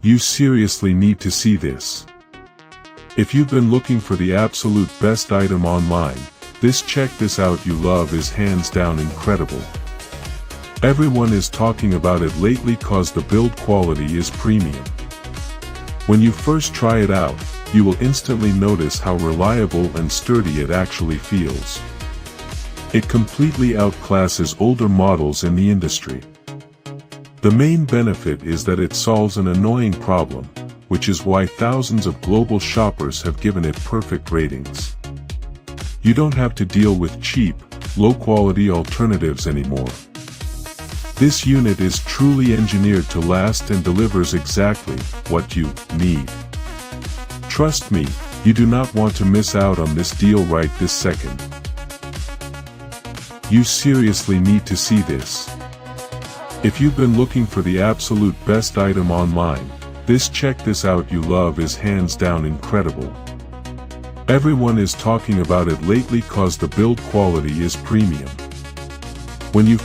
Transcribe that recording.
You seriously need to see this. If you've been looking for the absolute best item online, check this out. You love is hands down incredible. Everyone is talking about it lately cause the build quality is premium. When you first try it out, you will instantly notice how reliable and sturdy it actually feels. It completely outclasses older models in the industry. The main benefit is that it solves an annoying problem, which is why thousands of global shoppers have given it perfect ratings. You don't have to deal with cheap, low-quality alternatives anymore. This unit is truly engineered to last and delivers exactly what you need. Trust me, you do not want to miss out on this deal right this second. You seriously need to see this. If you've been looking for the absolute best item online, check this out. You love is hands down incredible. Everyone is talking about it lately cause the build quality is premium. When you